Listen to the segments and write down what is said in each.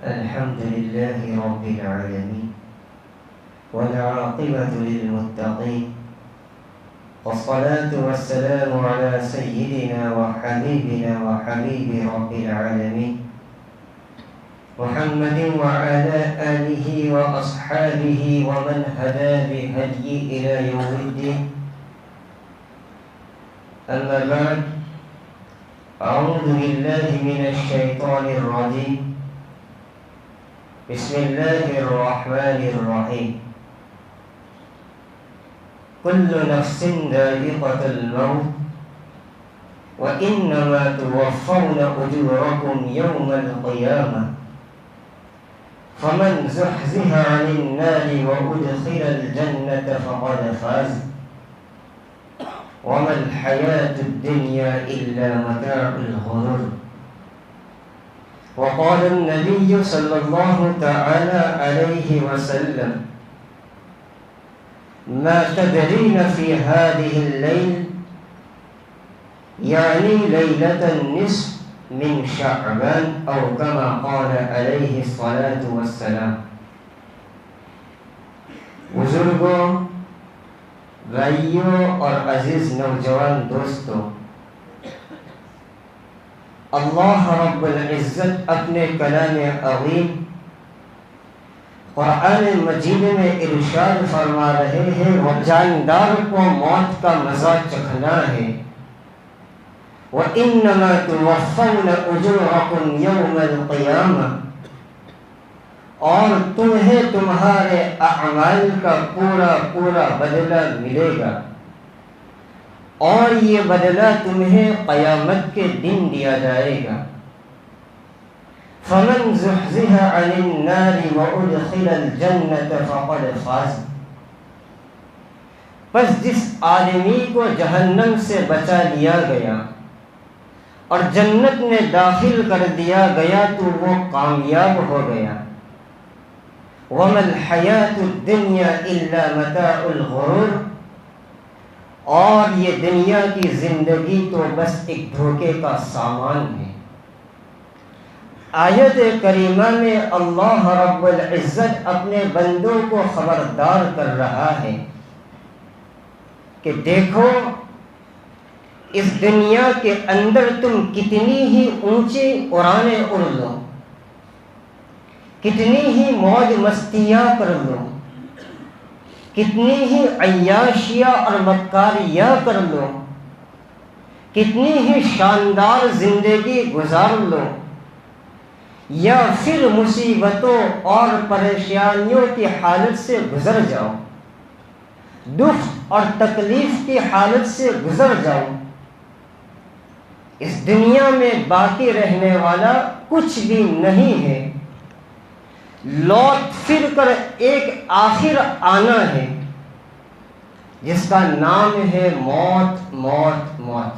الحمد لله رب العالمين والعاقبة للمتقين والصلاة والسلام على سيدنا وحبيبنا وحبيب رب العالمين محمد وعلى آله وأصحابه ومن هدى بهديه إلى يوم الدين. أما بعد، أعوذ بالله من الشيطان الرجيم. بسم الله الرحمن الرحيم. كل نفس ذائقة الموت وإنما توفون أجوركم يوم القيامة فمن زحزح عن النار وأدخل الجنة فقد فاز وما الحياة الدنيا إلا متاع الغرور. وقال النبي صلى الله تعالى عليه وسلم: ما تدرين في هذه الليل، يعني ليلة النصف من شعبان، أو كما قال عليه الصلاة والسلام. بزرگوں، بھائیوں اور عزیز نوجوان دوستوں، اللہ رب العزت اپنے کلام عظیم قرآن مجید میں ارشاد فرما رہے ہیں: وہ جاندار کو موت کا مزہ چکھنا ہے. وَإِنَّمَا تُوَفَّوْنَ أُجُورَكُمْ يَوْمَ الْقِيَامَةِ، اور تمہیں تمہارے اعمال کا پورا پورا بدلہ ملے گا، اور یہ بدلہ تمہیں قیامت کے دن دیا جائے گا. فَمَنْ زُحْزِحَ عَنِ النَّارِ وَأُدْخِلَ الْجَنَّةَ فَقَدْ فَازَ، پس جس آدمی کو جہنم سے بچا لیا گیا اور جنت میں داخل کر دیا گیا تو وہ کامیاب ہو گیا. وَمَا الْحَيَاةُ الدُّنْيَا إِلَّا مَتَاعُ الْغُرُورِ، اور یہ دنیا کی زندگی تو بس ایک دھوکے کا سامان ہے. آیت کریمہ میں اللہ رب العزت اپنے بندوں کو خبردار کر رہا ہے کہ دیکھو، اس دنیا کے اندر تم کتنی ہی اونچی اڑانیں اڑ لو، کتنی ہی موج مستیاں کر لو، کتنی ہی عیاشیاں اور مکاریاں کر لو، کتنی ہی شاندار زندگی گزار لو، یا پھر مصیبتوں اور پریشانیوں کی حالت سے گزر جاؤ، دکھ اور تکلیف کی حالت سے گزر جاؤ، اس دنیا میں باقی رہنے والا کچھ بھی نہیں ہے. لوٹ پھر کر ایک آخر آنا ہے جس کا نام ہے موت. موت موت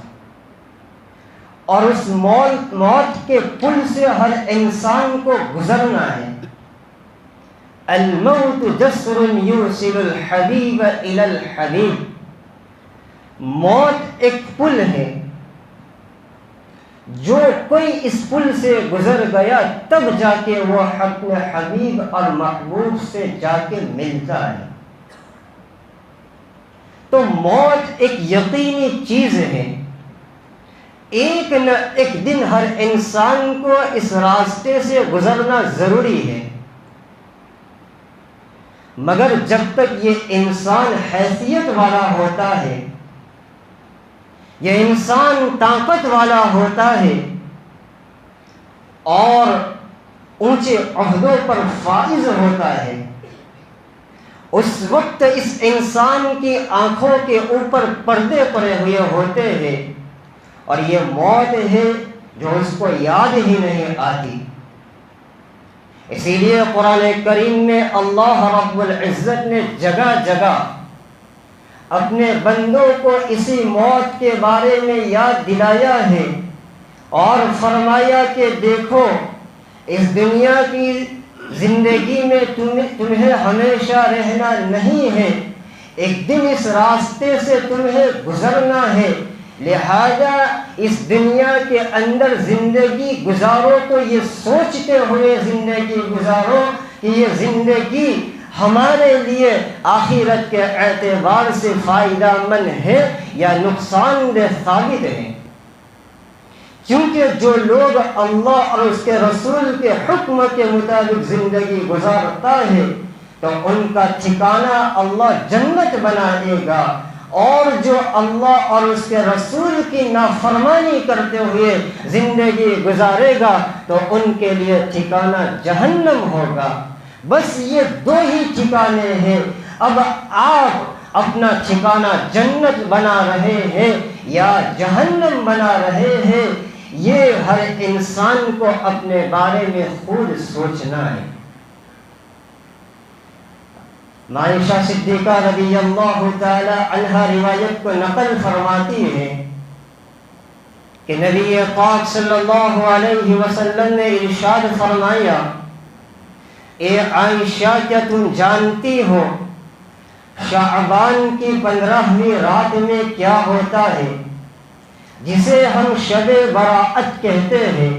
اور اس موت کے پل سے ہر انسان کو گزرنا ہے. الموت جسر یوصل الحبیب الی الحبیب، موت ایک پل ہے، جو کوئی اس پل سے گزر گیا تب جا کے وہ اپنے حبیب اور محبوب سے جا کے ملتا ہے. تو موت ایک یقینی چیز ہے. ایک نہ ایک دن ہر انسان کو اس راستے سے گزرنا ضروری ہے، مگر جب تک یہ انسان حیثیت والا ہوتا ہے، یہ انسان طاقت والا ہوتا ہے اور اونچے عہدوں پر فائز ہوتا ہے، اس وقت اس انسان کی آنکھوں کے اوپر پردے پڑے ہوئے ہوتے ہیں اور یہ موت ہے جو اس کو یاد ہی نہیں آتی. اسی لیے قرآن کریم میں اللہ رب العزت نے جگہ جگہ اپنے بندوں کو اسی موت کے بارے میں یاد دلایا ہے اور فرمایا کہ دیکھو، اس دنیا کی زندگی میں تمہیں ہمیشہ رہنا نہیں ہے، ایک دن اس راستے سے تمہیں گزرنا ہے، لہذا اس دنیا کے اندر زندگی گزارو تو یہ سوچتے ہوئے زندگی گزارو کہ یہ زندگی ہمارے لیے آخرت کے اعتبار سے فائدہ مند ہے یا نقصان دہ ثابت ہے۔ کیونکہ جو لوگ اللہ اور اس کے رسول کے حکم کے مطابق زندگی گزارتا ہے تو ان کا ٹھکانہ اللہ جنت بنا دے گا، اور جو اللہ اور اس کے رسول کی نافرمانی کرتے ہوئے زندگی گزارے گا تو ان کے لیے ٹھکانہ جہنم ہوگا۔ بس یہ دو ہی ٹھکانے ہیں۔ اب آپ اپنا ٹھکانہ جنت بنا رہے ہیں یا جہنم بنا رہے ہیں، یہ ہر انسان کو اپنے بارے میں خود سوچنا ہے۔ عائشہ صدیقہ رضی اللہ تعالی عنہا روایت کو نقل فرماتی ہے کہ نبی پاک صلی اللہ علیہ وسلم نے ارشاد فرمایا، اے عائشہ کیا تم جانتی ہو شعبان کی 15ویں رات میں کیا ہوتا ہے، جسے ہم شب براءت کہتے ہیں،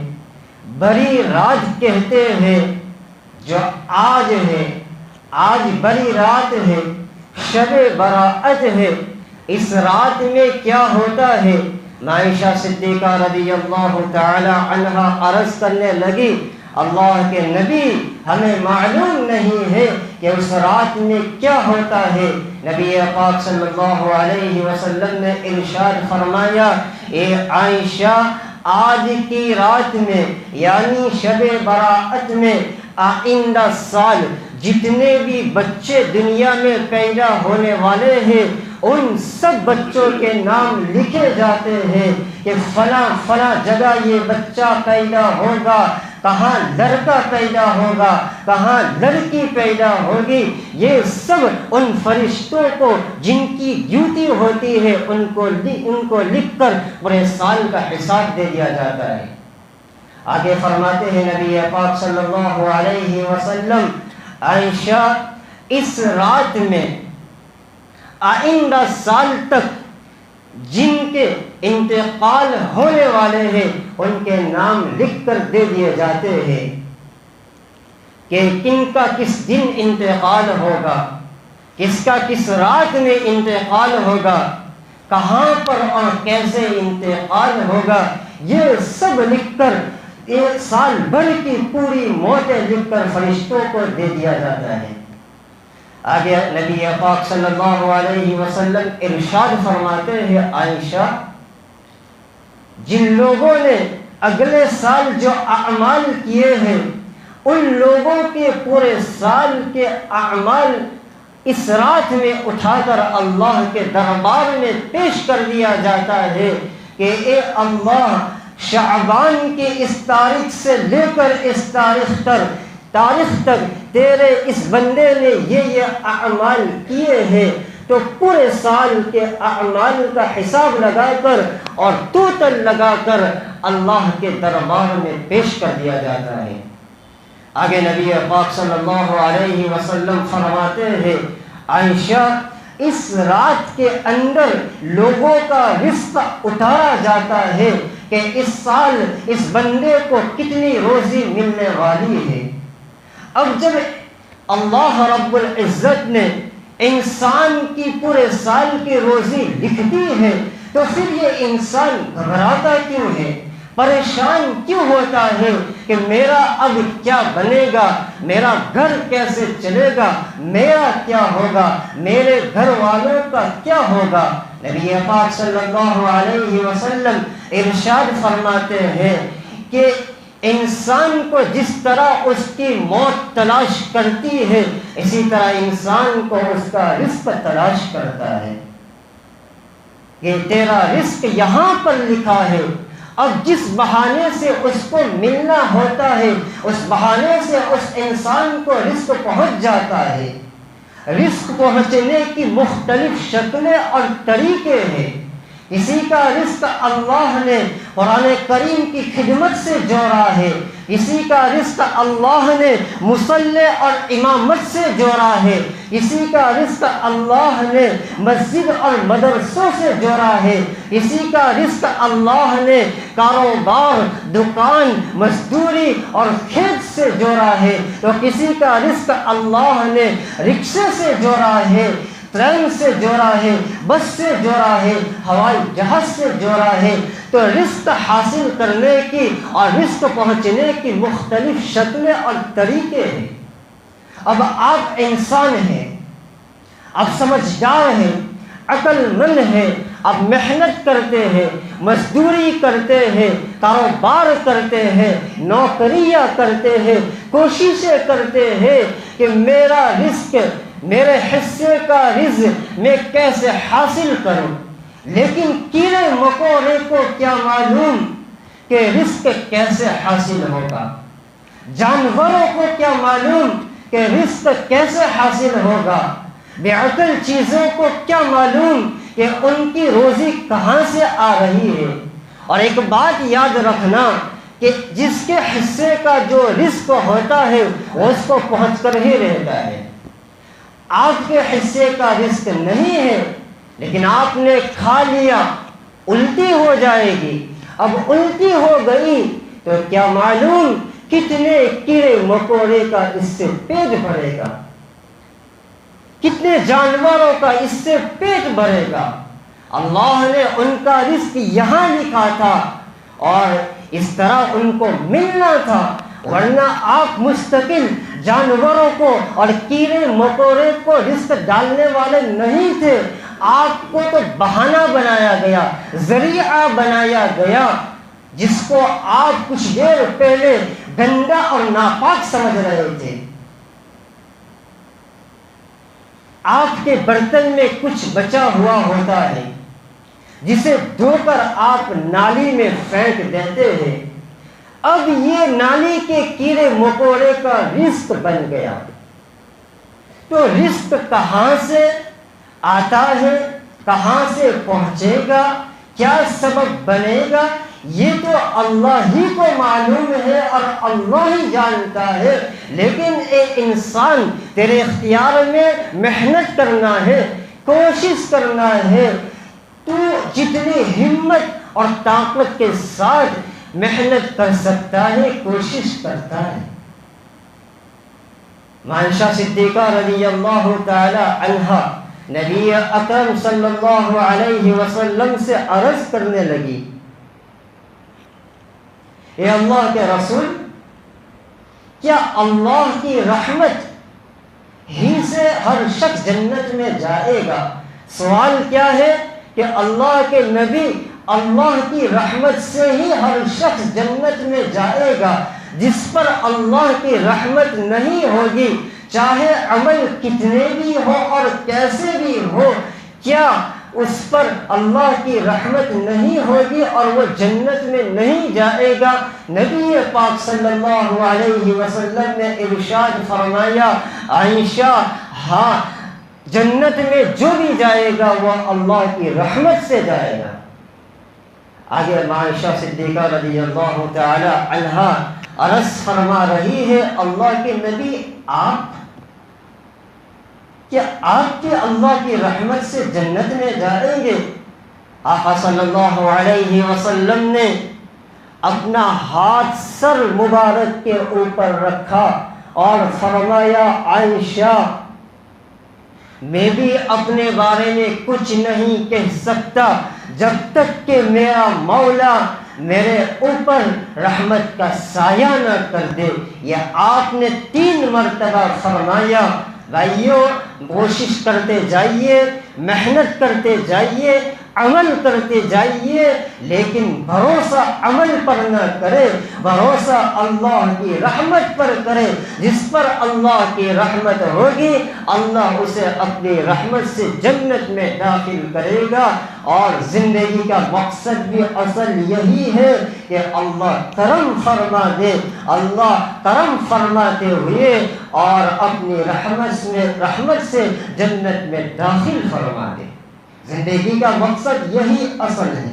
بری رات کہتے ہیں، جو آج ہے، آج بری رات ہے، شب براءت ہے، اس رات میں کیا ہوتا ہے؟ عائشہ صدیقہ رضی اللہ تعالی عنہا عرض کرنے لگی، اللہ کے نبی ہمیں معلوم نہیں ہے کہ اس رات میں کیا ہوتا ہے۔ نبی پاک صلی اللہ علیہ وسلم نے ارشاد فرمایا، اے عائشہ آج کی رات میں یعنی شب براءت میں آئندہ سال جتنے بھی بچے دنیا میں پیدا ہونے والے ہیں ان سب بچوں کے نام لکھے جاتے ہیں کہ فلاں فلاں جگہ یہ بچہ پیدا ہوگا، کہاں لڑکا پیدا ہوگا، کہاں لڑکی پیدا ہوگی۔ یہ سب ان فرشتوں کو جن کی ڈیوٹی ہوتی ہے ان کو لکھ کر پورے سال کا حساب دے دیا جاتا ہے۔ آگے فرماتے ہیں نبی پاک صلی اللہ علیہ وسلم، عائشہ اس رات میں آئندہ سال تک جن کے انتقال ہونے والے ہیں ان کے نام لکھ کر دے دیے جاتے ہیں کہ کن کا کس دن انتقال ہوگا، کس کا کس رات میں انتقال ہوگا، کہاں پر اور کیسے انتقال ہوگا، یہ سب لکھ کر ایک سال بھر کی پوری موتیں لکھ کر فرشتوں کو دے دیا جاتا ہے۔ آگے نبی پاک صلی اللہ علیہ وسلم ارشاد فرماتے ہیں، عائشہ جن لوگوں نے اگلے سال جو اعمال کیے ہیں ان لوگوں کے پورے سال کے اعمال اس رات میں اٹھا کر اللہ کے دربار میں پیش کر دیا جاتا ہے کہ اے اللہ، شعبان کی اس تاریخ سے لے کر اس تاریخ تک تیرے اس بندے نے یہ اعمال کیے ہیں، تو پورے سال کے اعمال کا حساب لگا کر اور توتل لگا کر اللہ کے دربار میں پیش کر دیا جاتا ہے۔ آگے نبی پاک صلی اللہ علیہ وسلم فرماتے ہیں، عائشہ اس رات کے اندر لوگوں کا رزق اتارا جاتا ہے کہ اس سال اس بندے کو کتنی روزی ملنے والی ہے۔ اب جب اللہ رب العزت نے انسان کی پورے سال کی روزی لکھ دی ہے تو پھر یہ انسان گھبراتا کیوں ہے، پریشان کیوں ہوتا ہے کہ میرا اب کیا بنے گا، میرا گھر کیسے چلے گا، میرا کیا ہوگا، میرے گھر والوں کا کیا ہوگا؟ نبی پاک صلی اللہ علیہ وسلم ارشاد فرماتے ہیں کہ انسان کو جس طرح اس کی موت تلاش کرتی ہے اسی طرح انسان کو اس کا رزق تلاش کرتا ہے کہ تیرا رزق یہاں پر لکھا ہے۔ اب جس بہانے سے اس کو ملنا ہوتا ہے اس بہانے سے اس انسان کو رزق پہنچ جاتا ہے۔ رزق پہنچنے کی مختلف شکلیں اور طریقے ہیں۔ کسی کا رزق اللہ نے قرآن کریم کی خدمت سے جوڑا ہے، کسی کا رزق اللہ نے مصلح اور امامت سے جوڑا ہے، کسی کا رزق اللہ نے مسجد اور مدرسوں سے جوڑا ہے، کسی کا رزق اللہ نے کاروبار، دکان، مزدوری اور کھیت سے جوڑا ہے، تو کسی کا رزق اللہ نے رکشے سے جوڑا ہے، ٹرین سے جوڑا ہے، بس سے جوڑا ہے، ہوائی جہاز سے جوڑا ہے۔ تو رزق حاصل کرنے کی اور رزق پہنچنے کی مختلف شکلیں اور طریقے ہیں۔ اب آپ انسان ہیں، آپ سمجھدار ہیں، عقل مند ہیں، آپ محنت کرتے ہیں، مزدوری کرتے ہیں، کاروبار کرتے ہیں، نوکریاں کرتے ہیں، کوششیں کرتے ہیں کہ میرا رزق، میرے حصے کا رزق میں کیسے حاصل کروں۔ لیکن کیڑے مکوڑے کو کیا معلوم کہ رزق کیسے حاصل ہوگا؟ جانوروں کو کیا معلوم کہ رزق کیسے حاصل ہوگا؟ بے عقل چیزوں کو کیا معلوم کہ ان کی روزی کہاں سے آ رہی ہے؟ اور ایک بات یاد رکھنا کہ جس کے حصے کا جو رزق ہوتا ہے وہ اس کو پہنچ کر ہی رہتا ہے۔ آپ کے حصے کا رزق نہیں ہے، لیکن آپ نے کھا لیا، الٹی ہو جائے گی۔ اب الٹی ہو گئی تو کیا معلوم کتنے کیڑے مکوڑے کا اس سے پیٹ بھرے گا، کتنے جانوروں کا اس سے پیٹ بھرے گا۔ اللہ نے ان کا رزق یہاں لکھا تھا اور اس طرح ان کو ملنا تھا، ورنہ آپ مستقل جانوروں کو اور کیڑے مکوڑے کو رزق ڈالنے والے نہیں تھے۔ آپ کو تو بہانہ بنایا گیا، ذریعہ بنایا گیا، جس کو آپ کچھ دیر پہلے گندا اور ناپاک سمجھ رہے تھے۔ آپ کے برتن میں کچھ بچا ہوا ہوتا ہے جسے دھو کر آپ نالی میں پھینک دیتے ہیں، اب یہ نالی کے کیڑے مکوڑے کا رزق بن گیا۔ تو رزق کہاں سے آتا ہے، کہاں سے پہنچے گا، کیا سبب بنے گا، یہ تو اللہ ہی کو معلوم ہے اور اللہ ہی جانتا ہے۔ لیکن اے انسان، تیرے اختیار میں محنت کرنا ہے، کوشش کرنا ہے۔ تو جتنی ہمت اور طاقت کے ساتھ محنت کر سکتا ہے، کوشش کرتا ہے۔ عائشہ صدیقہ رضی اللہ تعالی عنہا نبی اکرم صلی اللہ علیہ وسلم سے عرض کرنے لگی، اے اللہ کے رسول، کیا اللہ کی رحمت ہی سے ہر شخص جنت میں جائے گا؟ سوال کیا ہے کہ اللہ کے نبی، اللہ کی رحمت سے ہی ہر شخص جنت میں جائے گا؟ جس پر اللہ کی رحمت نہیں ہوگی، چاہے عمل کتنے بھی ہو اور کیسے بھی ہو، کیا اس پر اللہ کی رحمت نہیں ہوگی اور وہ جنت میں نہیں جائے گا؟ نبی پاک صلی اللہ علیہ وسلم نے ارشاد فرمایا، عائشہ، ہاں، جنت میں جو بھی جائے گا وہ اللہ کی رحمت سے جائے گا۔ آگے عائشہ صدیقہ رضی اللہ تعالی عنہا عرض فرما رہی ہے، اللہ کے نبی، کیا آپ کے اللہ کی رحمت سے جنت میں جائیں گے؟ آقا صلی اللہ علیہ وسلم نے اپنا ہاتھ سر مبارک کے اوپر رکھا اور فرمایا، عائشہ، میں بھی اپنے بارے میں کچھ نہیں کہہ سکتا جب تک کہ میرا مولا میرے اوپر رحمت کا سایہ نہ کر دے۔ یہ آپ نے 3 مرتبہ فرمایا۔ بھائیو، کوشش کرتے جائیے، محنت کرتے جائیے، عمل کرتے جائیے، لیکن بھروسہ عمل پر نہ کرے، بھروسہ اللہ کی رحمت پر کرے۔ جس پر اللہ کی رحمت ہوگی، اللہ اسے اپنی رحمت سے جنت میں داخل کرے گا۔ اور زندگی کا مقصد بھی اصل یہی ہے کہ اللہ کرم فرما دے، اللہ کرم فرماتے ہوئے اور اپنی رحمت سے جنت میں داخل فرما دے۔ زندگی کا مقصد یہی اصل ہے۔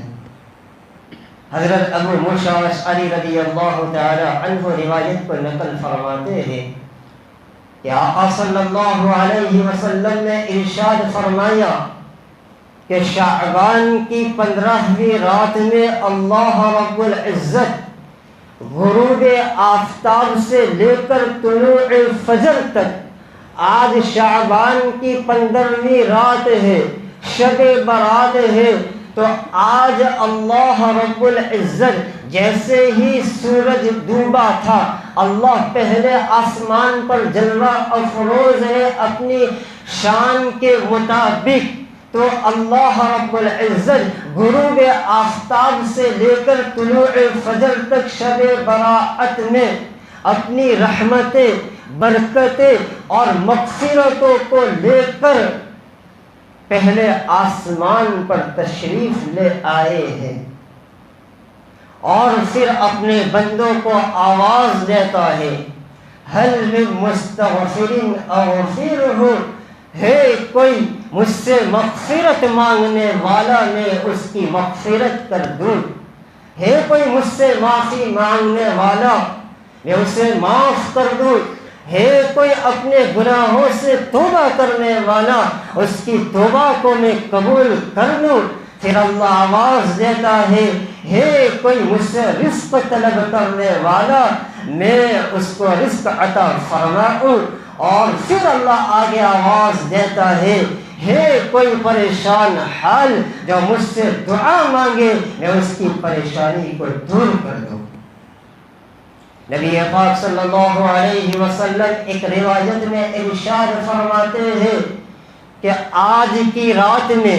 حضرت ابو موسیٰ اشعری رضی اللہ تعالی عنہ روایت کو نقل فرماتے ہیں کہ آقا صلی اللہ علیہ وسلم نے ارشاد فرمایا کہ شعبان کی 15ویں رات میں اللہ رب العزت غروب آفتاب سے لے کر طلوع فجر تک، آج شعبان کی 15ویں رات ہے، شب برات ہے، تو آج اللہ رب العزت جیسے ہی سورج ڈوبا تھا، اللہ پہلے آسمان پر جلوہ افروز ہے اپنی شان کے مطابق، تو اللہ رب العزت غروب آفتاب سے لے کر طلوع فجر تک شب براءت میں اپنی رحمتیں، برکتیں اور مغفرتوں کو لے کر پہلے آسمان پر تشریف لے آئے ہیں، اور پھر اپنے بندوں کو آواز دیتا ہے حل من مستغفر اغفرہ، ہے کوئی مجھ سے مغفرت مانگنے والا، میں اس کی مغفرت کر دوں، ہے کوئی مجھ سے معافی مانگنے والا، میں اسے معاف کر دوں، ہے کوئی اپنے گناہوں سے توبہ کرنے والا، اس کی توبہ کو میں قبول کر لوں۔ پھر اللہ آواز دیتا ہے کوئی مجھ سے رزق طلب کرنے والا، میں اس کو رزق عطا فرماؤں، اور پھر اللہ آگے آواز دیتا ہے کوئی پریشان حال جو مجھ سے دعا مانگے، میں اس کی پریشانی کو دور کر دوں۔ نبی پاک صلی اللہ علیہ وسلم ایک روایت میں ارشاد فرماتے ہیں کہ آج کی رات میں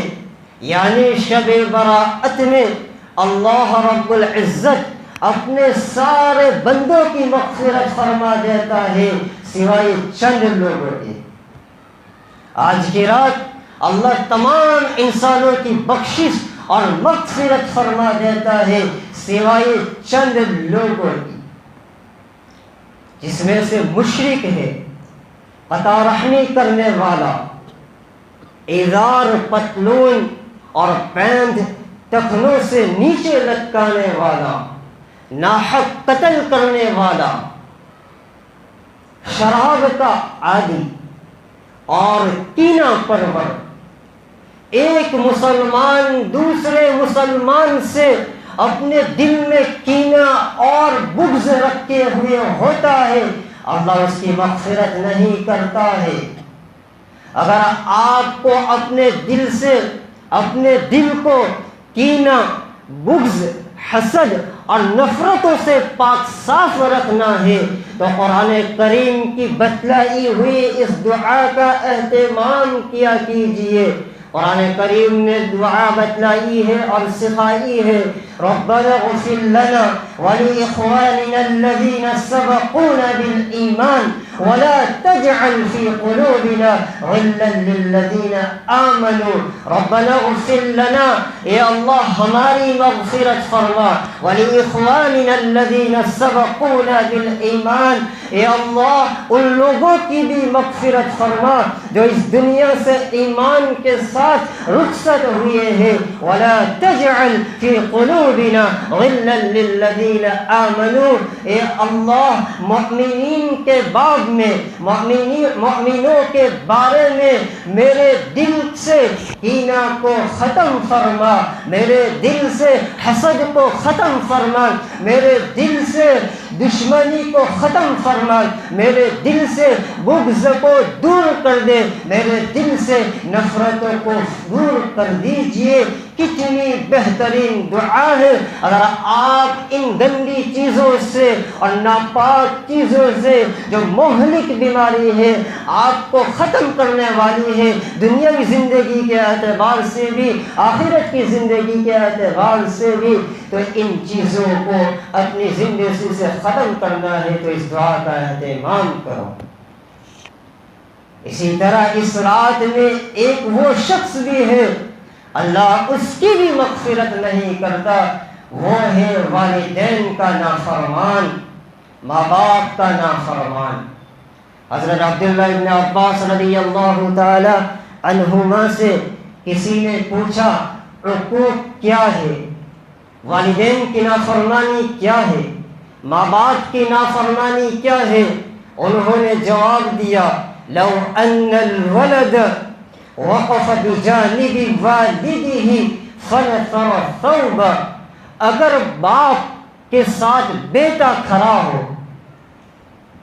یعنی شب براءت میں اللہ رب العزت اپنے سارے بندوں کی مغفرت فرما دیتا ہے سوائے چند لوگوں کے۔ آج کی رات اللہ تمام انسانوں کی بخشش اور مغفرت فرما دیتا ہے سوائے چند لوگوں کی، جس میں سے مشرک ہے، قطع رحمی کرنے والا، ازار پتلون اور پیند ٹخنوں سے نیچے لٹکانے والا، ناحق قتل کرنے والا، شراب کا عادی اور کینہ پرور، ایک مسلمان دوسرے مسلمان سے اپنے دل میں کینہ اور بغض رکھے ہوئے ہوتا ہے، اللہ اس کی مغفرت نہیں کرتا ہے۔ اگر آپ کو اپنے دل سے، اپنے دل کو کینہ، بغض، حسد اور نفرتوں سے پاک صاف رکھنا ہے تو قرآن کریم کی بتلائی ہوئی اس دعا کا اہتمام کیا کیجئے۔ قرآن کریم نے دعا بتلائی ہے اور سکھائی ہے، ربنا اغفر لنا ولإخواننا الذين سبقونا بالإيمان ولا تجعل في قلوبنا غلا للذين آمنوا۔ ربنا اغفر لنا، اے اللہ ہماری مغفرت فرما، ولإخواننا الذين سبقونا بالإيمان، اے اللہ ان لوگوں کی بھی مغفرت فرما جو اس دنیا سے ایمان کے ساتھ رخصت ہوئے ہیں، ولا تجعل في قلوبنا غلا للذين آمنوا، اے اللہ مؤمنین کے باب میں، مؤمنوں کے بارے میں میرے دل سے کینہ کو ختم فرما، میرے دل سے حسد کو ختم فرما، میرے دل سے دشمنی کو ختم فرما، میرے دل سے بغض کو دور کر دے، میرے دل سے نفرتوں کو دور کر دیجئے۔ کتنی بہترین دعا ہے۔ اگر آپ ان گندی چیزوں سے اور ناپاک چیزوں سے جو مہلک بیماری ہے آپ کو ختم کرنے والی ہے، دنیاوی زندگی کے اعتبار سے بھی، آخرت کی زندگی کے اعتبار سے بھی، تو ان چیزوں کو اپنی زندگی سے ختم کرنا ہے تو اس دعا کا اہتمام کرو۔ اسی طرح اس رات میں ایک وہ شخص بھی ہے اللہ اس کی بھی مغفرت نہیں کرتا، وہ ہے والدین کا نافرمان، ماں باپ کا نافرمان۔ حضرت عبداللہ ابن عباس رضی اللہ تعالی عنہما سے کسی نے پوچھا عقوق کیا ہے؟ والدین کی نافرمانی کیا ہے، ماں باپ کی نافرمانی کیا ہے؟ انہوں نے جواب دیا لو ان الولد وقف بجانب والدہ فنثر ثوبا، اگر باپ کے ساتھ بیٹا کھڑا ہو.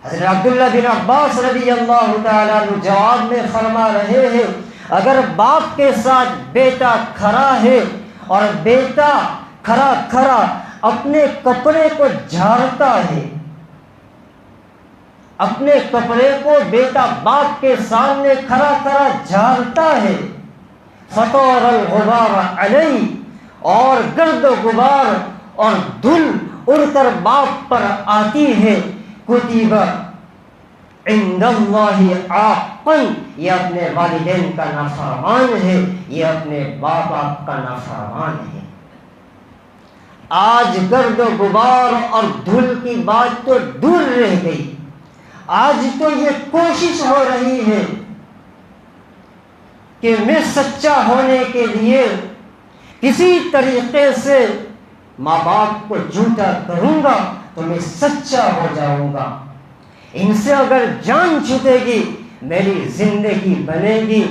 حضرت عبداللہ بن عباس رضی اللہ تعالیٰ عنہ جواب میں فرما رہے ہیں اگر باپ کے ساتھ بیٹا کھڑا ہے اور بیٹا کھڑا کھڑا اپنے کپڑے کو جھاڑتا ہے، اپنے کپڑے کو بیٹا باپ کے سامنے کھڑا کھڑا جھاڑتا ہے، فطور الغبار علیہ، اور گرد و غبار اور دھول اڑ کر باپ پر آتی ہے، کتب عند اللہ عاقا، یہ اپنے والدین کا نافرمان ہے، یہ اپنے باپ کا نافرمان ہے. آج گرد و غبار اور دھول کی بات تو دور رہ گئی، آج تو یہ کوشش ہو رہی ہے کہ میں سچا ہونے کے لیے کسی طریقے سے ماں باپ کو جھوٹا کروں گا تو میں سچا ہو جاؤں گا، ان سے اگر جان چھوٹے گی میری زندگی بنے گی.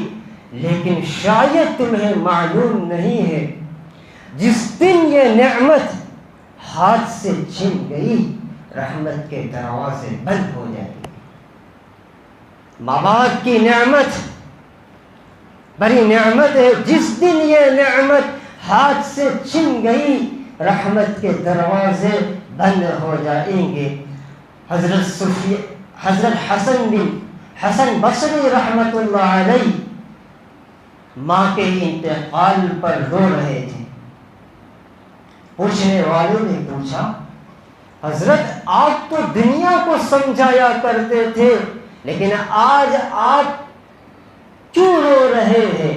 لیکن شاید تمہیں معلوم نہیں ہے جس دن یہ نعمت ہاتھ سے چھن گئی رحمت کے دروازے بند ہو جائیں گے. ماں باپ کی نعمت بڑی نعمت ہے، جس دن یہ نعمت ہاتھ سے چھن گئی رحمت کے دروازے بند ہو جائیں گے. حضرت حسن بصری رحمت اللہ علیہ ماں کے انتقال پر رو رہے تھے. پوچھنے والوں نے پوچھا حضرت آپ تو دنیا کو سمجھایا کرتے تھے لیکن آج آپ کیوں رو رہے ہیں؟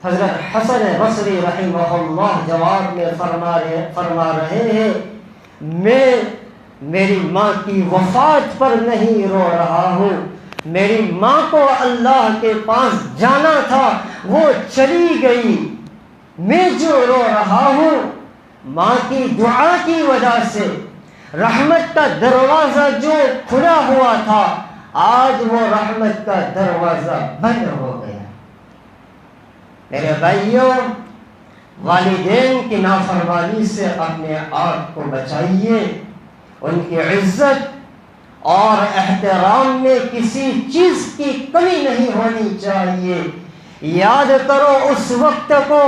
حضرت حسن بصری رحمہ اللہ جواب میں فرما رہے ہیں میں میری ماں کی وفات پر نہیں رو رہا ہوں، میری ماں کو اللہ کے پاس جانا تھا وہ چلی گئی، میں جو رو رہا ہوں ماں کی دعا کی وجہ سے رحمت کا دروازہ جو کھلا ہوا تھا آج وہ رحمت کا دروازہ بند ہو گیا. میرے بھائیوں، والدین کی نافرمانی سے اپنے آپ کو بچائیے، ان کی عزت اور احترام میں کسی چیز کی کمی نہیں ہونی چاہیے. یاد کرو اس وقت کو،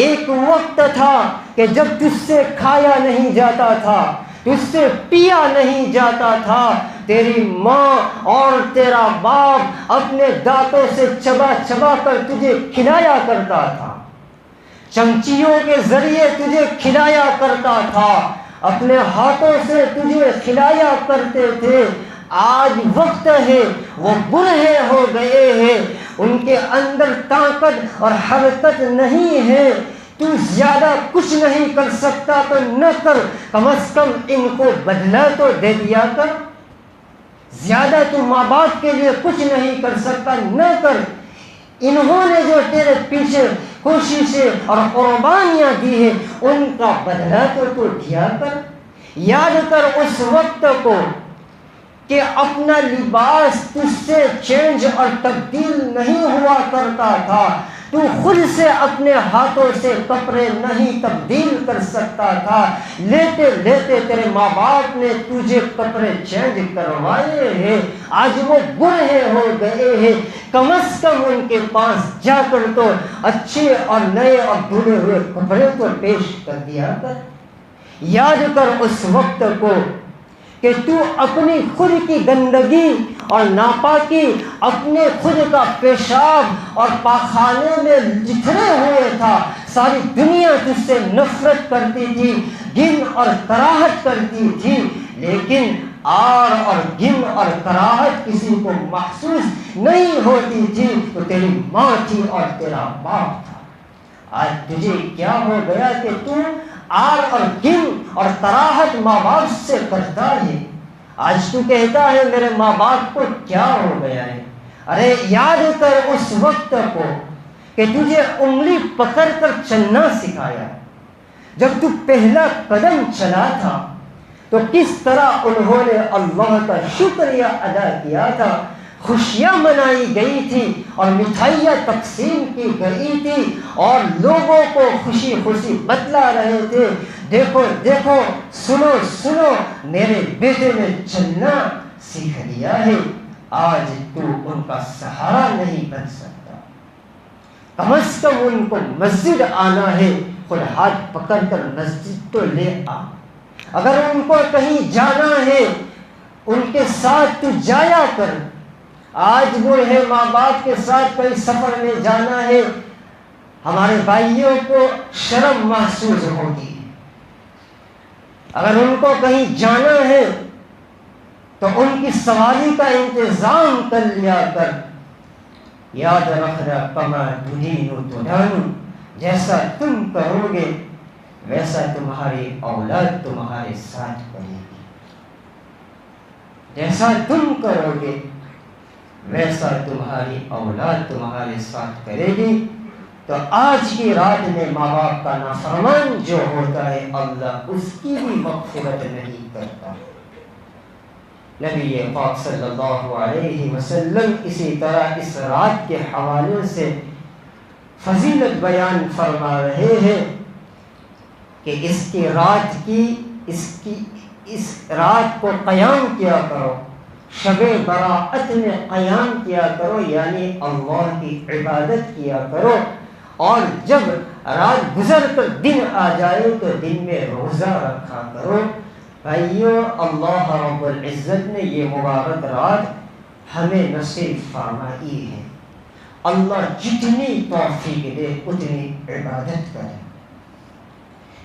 ایک وقت تھا کہ جب تجھ سے کھایا نہیں جاتا تھا، تجھ سے پیا نہیں جاتا تھا، تیری ماں اور تیرا باپ اپنے دانتوں سے چبا چبا کر تجھے کھلایا کرتا تھا، چمچیوں کے ذریعے تجھے کھلایا کرتا تھا، اپنے ہاتھوں سے تجھے کھلایا کرتے تھے. آج وقت ہے وہ بوڑھے ہو گئے ہیں، ان کے اندر طاقت اور حرکت نہیں ہے، تو زیادہ کچھ نہیں کر سکتا تو نہ کر، کم از کم ان کو بدلہ تو دے دیا کر. زیادہ تو ماں باپ کے لیے کچھ نہیں کر سکتا نہ کر، انہوں نے جو تیرے پیچھے کوششیں اور قربانیاں دی ہیں ان کا بدلہ تو دیا کر. یاد کر اس وقت کو کہ اپنا لباس تجھ سے چینج اور تبدیل نہیں ہوا کرتا تھا، تو خود سے اپنے ہاتھوں سے کپڑے نہیں تبدیل کر سکتا تھا، لیتے لیتے تیرے ماں باپ نے تجھے کپڑے چینج کروائے ہیں. آج وہ بوڑھے ہو گئے ہیں، کم از کم ان کے پاس جا کر تو اچھے اور نئے اور دھلے ہوئے کپڑے تو پیش کر دیا کر. یاد کر اس وقت کو کہ تو اپنی خود کی گندگی اور ناپاکی، اپنے خود کا پیشاب اور پاخانے میں جتھرے ہوئے تھا، ساری دنیا تجھ سے نفرت کرتی تھی، گن اور کراہت کرتی تھی، لیکن آر اور گن اور کراہت کسی کو محسوس نہیں ہوتی تھی. تو تیری ماں تھی اور تیرا باپ تھا. آج تجھے کیا ہو گیا کہ تو آر اور گن اور کراہت ماں باپ سے کرتا ہے؟ آج تو کہتا ہے میرے ماں باپ کو کیا ہو گیا ہے؟ ارے یاد کر اس وقت کو کہ تجھے انگلی پکڑ کر چلنا سکھایا، جب تو پہلا قدم چلا تھا تو کس طرح انہوں نے اللہ کا شکریہ ادا کیا تھا، خوشیاں منائی گئی تھی اور مٹھائیاں تقسیم کی گئی تھی اور لوگوں کو خوشی خوشی بتلا رہے تھے، دیکھو دیکھو، سنو سنو، میرے بیٹے نے چلنا سیکھ لیا ہے، آج تو ان کا سہارا نہیں بن سکتا، کم از کم ان کو مسجد آنا ہے، خود ہاتھ پکڑ کر مسجد تو لے آ، اگر ان کو کہیں جانا ہے ان کے ساتھ تو جایا کر، آج وہ ہے ماں باپ کے ساتھ کہیں سفر میں جانا ہے، ہمارے بھائیوں کو شرم محسوس ہوگی، اگر ان کو کہیں جانا ہے تو ان کی سواری کا انتظام کر لیا کر، یاد رکھنا کما تدین تدان، جیسا تم کرو گے ویسا تمہاری اولاد تمہارے ساتھ کرے گی، جیسا تم کرو گے ویسا تمہاری اولاد تمہارے ساتھ کرے گی۔ تو آج کی رات میں ماں باپ کا نافرمان جو ہوتا ہے اللہ اس کی بھی مغفرت نہیں کرتا۔ نبی پاک صلی اللہ علیہ وسلم اسی طرح اس رات کے حوالے سے فضیلت بیان فرما رہے ہیں کہ اس رات کو قیام کیا کرو، شب براءت میں قیام کیا کرو، یعنی اللہ کی عبادت کیا کرو، اور جب رات گزر کر دن آ جائے تو دن میں روزہ رکھا کرو۔ بھائیو، اللہ رب العزت نے یہ مبارک رات ہمیں نصیب فرمائی ہے، اللہ جتنی توفیق دے اتنی عبادت کرے،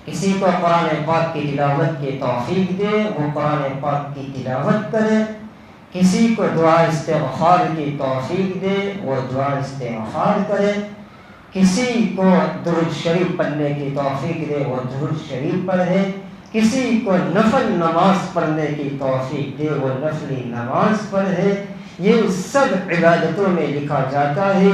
کسی کو قرآن پاک کی تلاوت کی توفیق دے وہ قرآن پاک کی تلاوت کرے، کسی کو دعا استغفار کی توفیق دے وہ دعا استغفار کرے، کسی کو درود شریف پڑھنے کی توفیق دے وہ درود شریف پڑھے، کسی کو نفل نماز پڑھنے کی توفیق دے وہ نفلی نماز پڑھے، یہ سب عبادتوں میں لکھا جاتا ہے،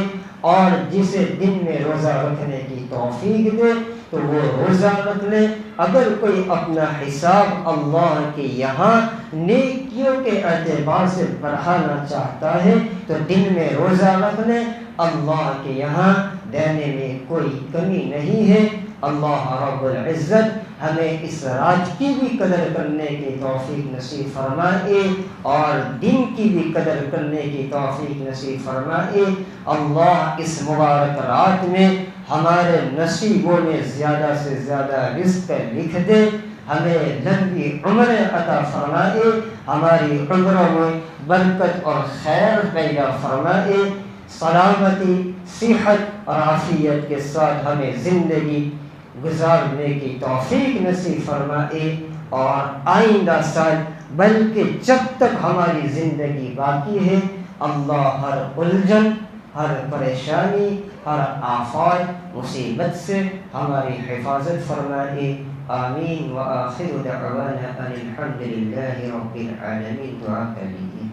اور جسے دن میں روزہ رکھنے کی توفیق دے تو وہ روزہ رکھ لے، اگر کوئی اپنا حساب اللہ کے یہاں نیکیوں کے اعتبار سے بڑھانا چاہتا ہے تو دن میں روزہ رکھ لے، اللہ کے یہاں دینے میں کوئی کمی نہیں ہے۔ اللہ رب العزت ہمیں اس رات کی بھی قدر کرنے کی توفیق نصیب فرمائے اور دن کی بھی قدر کرنے کی توفیق نصیب فرمائے۔ اللہ اس مبارک رات میں ہمارے نصیبوں میں زیادہ سے زیادہ رزق لکھ دے، ہمیں لمبی عمر عطا فرمائے، ہماری عمروں میں برکت اور خیر پیدا فرمائے، سلامتی، صحت اور عافیت کے ساتھ ہمیں زندگی گزارنے کی توفیق نصیب فرمائے، اور آئندہ سال بلکہ جب تک ہماری زندگی باقی ہے اللہ ہر الجھن، ہر پریشانی، ہر آفات مصیبت سے ہماری حفاظت فرمائے، آمین۔ وآخر دعوانا ان الحمد للہ رب العالمین۔ دعا کر لیجیے۔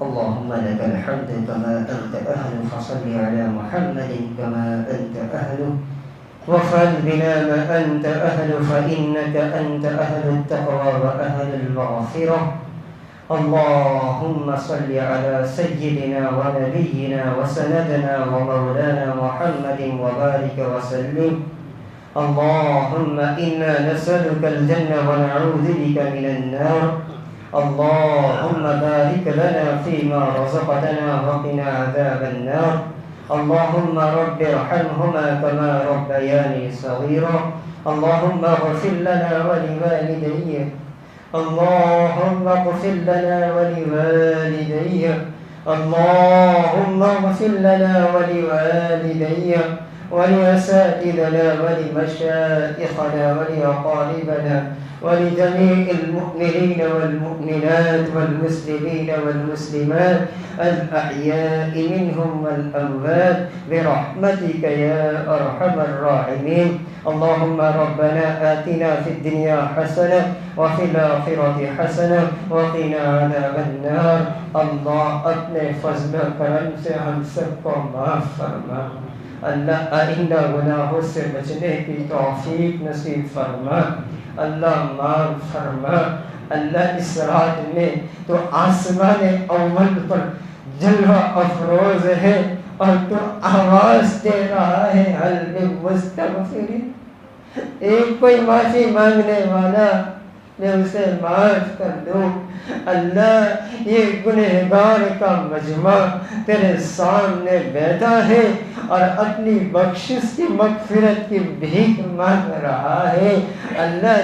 اللهم لك الحمد كما أنت أهل، فصل على محمد كما أنت أهل، وافعل بنا ما أنت أهل، فإنك أنت أهل التقوى وأهل المغفرة۔ اللهم صل على سيدنا ونبينا وسندنا ومولانا محمد وبارك وسلم۔ اللهم إنا نسألك الجنة ونعوذ بك من النار۔ اللهم بارك لنا فيما رزقتنا وقنا عذاب النار۔ اللهم رب ارحمهما كما ربياني صغيرا۔ اللهم اغفر لنا ولوالدي، اللهم اغفر لنا ولوالدي، اللهم اغفر لنا ولوالدي ولأساتذتنا ولمشائخنا ولأقاربنا ولجميع المؤمنين والمؤمنات والمسلمين والمسلمات الأحياء منهم والأموات برحمتك يا أرحم الراحمين۔ اللهم ربنا آتنا في الدنيا حسنة وفي الآخرة حسنة وقنا عذاب النار۔ اللہ اپنے فضل و کرم سے ہم سب کو معاف فرما، اللہ آئندہ گناہوں سے بچنے کی توفیق نصیب فرما، اللہ معاف فرما۔ اللہ اس رات میں تو آسمان اول پر جلوہ افروز ہے اور تو آواز دے رہا ہے حل من مستغفر، ایک کوئی معافی مانگنے والا میں اسے معاف کر دوں۔ اللہ یہ گنہگار کا مجمع تیرے سامنے بیٹھا ہے اور اپنی بخشش کی مغفرت کی بھیک مانگ رہا ہے۔ اللہ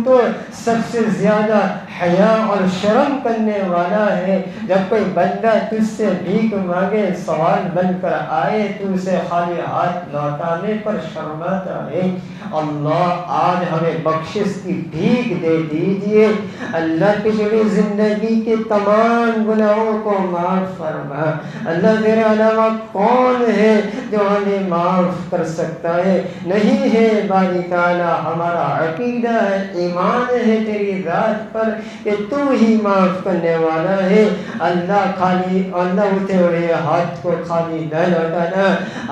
تو سب سے زیادہ حیا اور شرم کرنے والا ہے، جب کوئی بندہ تجھ سے بھیک مانگے سوال بن کر آئے تو اسے خالی ہاتھ لوٹانے پر شرماتا ہے۔ اللہ آج ہمیں بخشش کی بھیک دے دیجئے، اللہ پچھلی زندگی کے تمام گناہوں کو معاف فرما۔ اللہ تیرے علاوہ کون ہے جو ہمیں معاف کر سکتا ہے؟ نہیں ہے باری تعالیٰ، ہمارا عقیدہ ہے، ایمان ہے تیری ذات پر کہ تو ہی معاف کرنے والا ہے۔ اللہ خالی اللہ اٹھے ہوئے ہاتھ کو خالی نہ لوٹانا،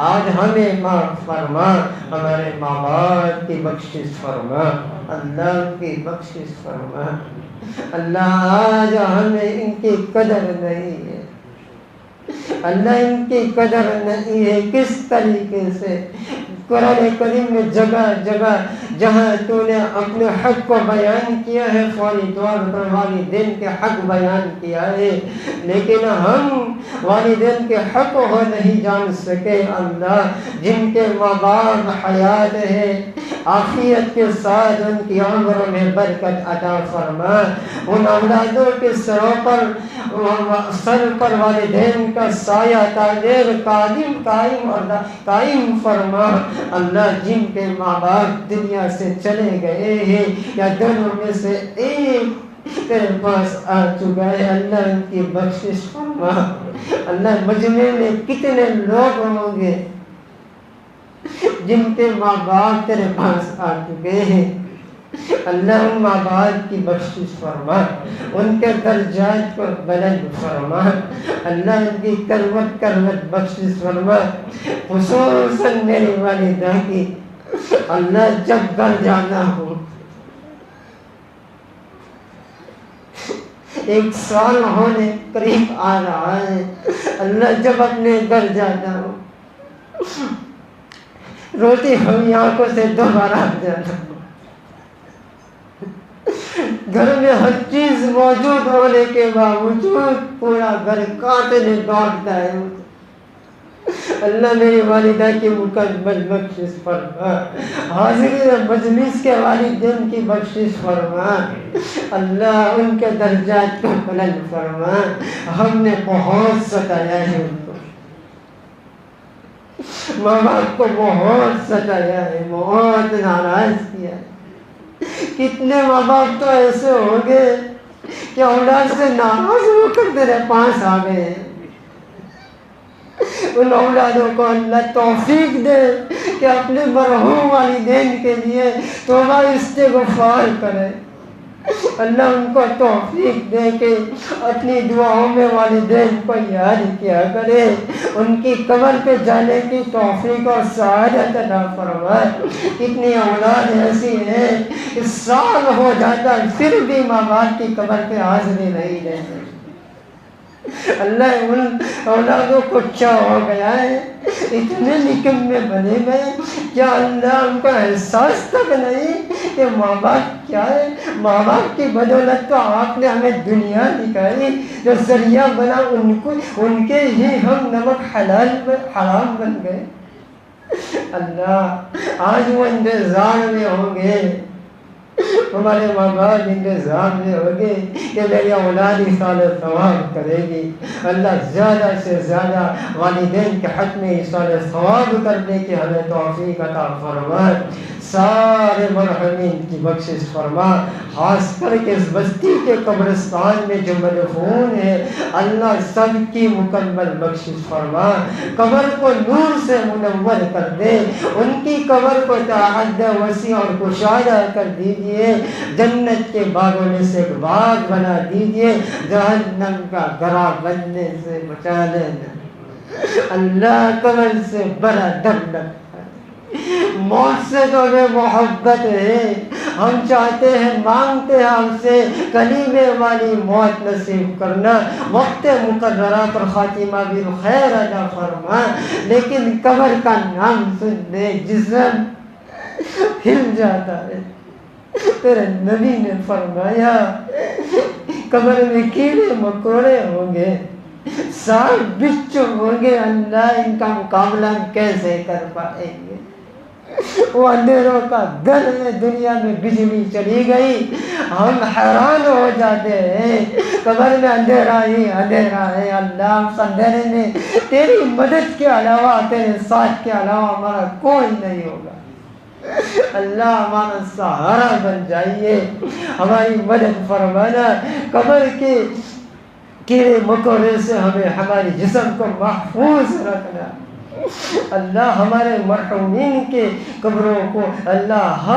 آج ہمیں معاف فرما، ہمارے ماں باپ کی بخشش فرما، اللہ کی بخشش فرما۔ اللہ آج ہمیں ان کی قدر نہیں ہے، اللہ ان کی قدر نہیں ہے۔ کس طریقے سے قرآن کریم میں جگہ جگہ جہاں تو نے اپنے حق کو بیان کیا ہے، فوری طور پر والدین کے حق بیان کیا ہے، لیکن ہم والدین کے حق کو نہیں جان سکے۔ اللہ جن کے ماں باپ حیات ہے، عافیت کے ساتھ ان کی عمر میں برکت عطا فرما، ان اولادوں کے سر پر والدین کا سایہ تاجر قائم فرما۔ اللہ جن کے ماں باپ دنیا سے چلے گئے ہیں یا دونوں میں سے ایک تیرے پاس آ چکا ہے، اللہ ان کی بخشش فرما۔ اللہ مجمع میں کتنے لوگ ہوں گے جن کے ماں باپ تیرے پاس آ چکے ہیں، اللہ ان ماں باپ کی بخشش فرما، ان کے درجات کو بلند فرما، اللہ ان کی کروٹ کروٹ بخشش فرما، خصوصاً میری والدہ کی۔ اللہ جب گھر جانا ہو، 1 سال ہونے قریب آ رہا ہے، اللہ جب اپنے گھر جانا ہو، روتی ہوئی آنکھوں سے دوبارہ جانا ہو، گھر میں ہر چیز موجود ہونے کے باوجود پورا گھر کانٹنے دوڑتا ہے، اللہ میری والدہ کی مکمل بخشش فرما، حاضرین مجلس کے والدین کی بخشش فرما، اللہ ان کے درجات کو بلند فرما۔ ہم نے بہت ستایا ہے ان کو، ماں باپ کو بہت ستایا ہے، بہت ناراض کیا ہے۔ کتنے ماں باپ تو ایسے ہو گئے کہ اولاد سے ناراض ہو کر تیرے پاس آ گئے ہیں۔ ان اولادوں کو اللہ توفیق دے کہ اپنے مرحوم والدین کے لیے توبہ استغفار کرے، اللہ ان کو توفیق دے کہ اپنی دعاؤں میں والدین کو یاد کیا کرے، ان کی قبر پہ جانے کی توفیق اور سعادت عطا فرمائے۔ کتنی اولاد ایسی ہیں کہ سال ہو جاتا ہے پھر بھی ماں باپ کی قبر پہ حاضری نہیں دیتے۔ اللہ ان اولادوں کو کیا ہو گیا ہے، اتنے نکمے بنے گئے، کیا اللہ ان کو احساس تک نہیں کہ ماں باپ کیا ہے؟ ماں باپ کی بدولت تو آپ نے ہمیں دنیا دکھائی، جو ذریعہ بنا ان کے ہی ہم نمک حرام بن گئے۔ اللہ آج وہ انتظار میں ہوں گے، ہمارے ماں باپ انتظار میں ہوگے کہ میری اولاد ایصال ثواب کرے گی۔ اللہ زیادہ سے زیادہ والدین کے حق میں ایصال ثواب کرنے کی ہمیں توفیق عطا فرما، سارے مرحومین کی بخشش فرما، خاص کر کے اس بستی کے قبرستان میں جو مدفون ہے اللہ سب کی مکمل بخشش فرما، قبر کو نور سے منور کر دے، ان کی قبر کو تعدی وسیع اور کشادہ کر دیجئے، جنت کے باغوں میں سے ایک باغ بنا دیجئے، جہنم کا گرہ بننے سے بچا لینا۔ اللہ قبر سے بڑا ڈر لگتا ہے، موت سے تو ہمیں محبت ہے، ہم چاہتے ہیں، مانگتے ہیں ہم سے کلیمے والی موت نصیب کرنا، وقت مقررہ پر خاتمہ بالخیر عطا فرما، لیکن قبر کا نام سننے جسم ہل جاتا ہے۔ تیرے نبی نے فرمایا قبر میں کیڑے مکوڑے ہوں گے، سانپ بچھو ہوں گے، اللہ ان کا مقابلہ کیسے کر پائیں گے؟ وہ اندھیروں کا گھر ہے، دنیا میں بجلی چلی گئی ہم حیران ہو جاتے ہیں، قبر میں اندھیرا ہی اندھیرا ہے۔ اللہ اس اندھیرے میں تیری مدد کے علاوہ، تیرے ساتھ کے علاوہ ہمارا کوئی نہیں ہوگا۔ اللہ ہمارا سہارا بن جائیے، ہماری مدد فرمانا، قبر کے کیڑے مکوڑے سے ہمیں ہمارے جسم کو محفوظ رکھنا۔ اللہ ہمارے مرحومین کے قبروں کو اللہ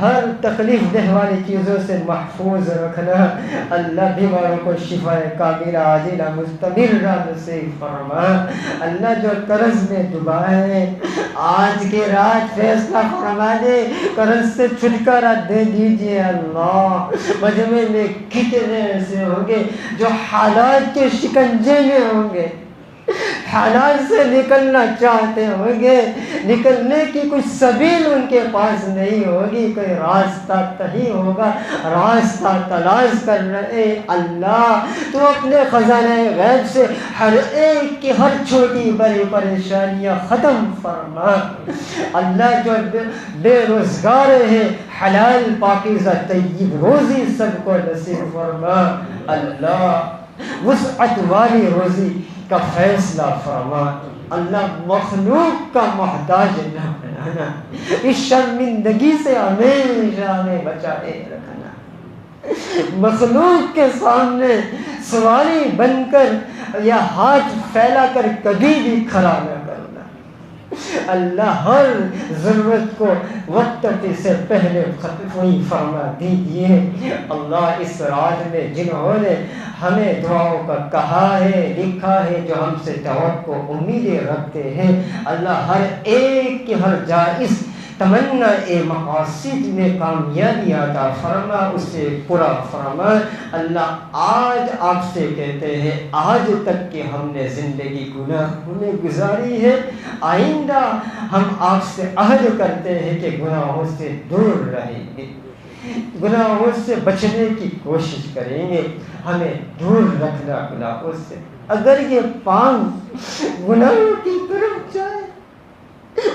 ہر تکلیف دہ والی چیزوں سے محفوظ رکھنا۔ اللہ بیماروں کو شفا کاملہ عاجلہ مستمرہ نصیب فرما۔ اللہ جو قرض میں ڈوبا ہے آج کی رات فیصلہ فرما دے، قرض سے چھٹکارا دے دیجیے اللہ۔ مجمع میں کتنے ایسے ہوں گے جو حالات کے شکنجے میں ہوں گے، حالات سے نکلنا چاہتے ہوں گے، نکلنے کی کوئی سبیل ان کے پاس نہیں ہوگی، کوئی راستہ نہیں ہوگا، راستہ تلاش کر رہے۔ اللہ تو اپنے خزانہ غیب سے ہر ایک کی ہر چھوٹی بڑی پریشانیاں ختم فرما۔ اللہ جو بے روزگار ہے حلال پاکیزہ طیب روزی سب کو نصیب فرما۔ اللہ وسعت والی روزی کا فیصلہ فرما۔ اللہ مخلوق کا محتاج نہ بنانا، اس شرمندگی سے ہمیشہ ہمیں بچائے رکھنا۔ مخلوق کے سامنے سواری بن کر یا ہاتھ پھیلا کر کبھی بھی کھڑا نہ کرنا۔ اللہ ہر ضرورت کو وقت سے پہلے ختم فرما دیجیے۔ اللہ اس رات میں جنہوں نے ہمیں دعاؤں کا کہا ہے، لکھا ہے، جو ہم سے توقع امیدیں رکھتے ہیں، اللہ ہر ایک کی ہر جائز تمنا مقاصد میں کامیابی عطا فرما، اسے پورا فرما۔ اللہ آج آپ سے کہتے ہیں آج تک کہ ہم نے زندگی گناہوں میں گزاری ہے، آئندہ ہم آپ سے عہد کرتے ہیں کہ گناہوں سے دور رہیں گے، گناہوں سے بچنے کی کوشش کریں گے، ہمیں دور رکھنا گناہوں سے۔ اگر یہ پاؤں گناہوں کی طرف جائے،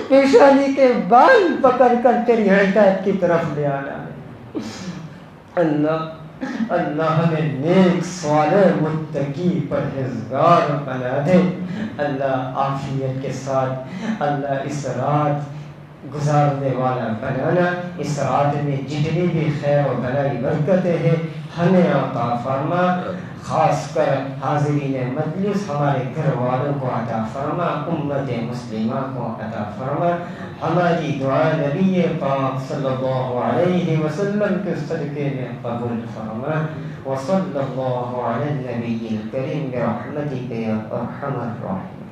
پیشانی کے بال پکڑ کر تیری ہدایت کی طرف لے آنا ہے۔ اللہ ہمیں نیک صالح متقی پرہیزگار بنا دے۔ اللہ عافیت کے ساتھ اللہ اس رات گزارنے والا بنانا، اس رات میں جتنی بھی خیر و بھلائی برکتیں ہیں ہمیں عطا فرما، خاص کر حاضرین مجلس ہمارے گھر والوں کو عطا فرما، امت مسلمہ کو عطا فرما۔ ہماری دعا نبی پاک صلی اللہ علیہ وسلم کے صدقے میں قبول فرما۔ وصلی اللہ علی النبی الکریم برحمتک یا ارحم الراحمین۔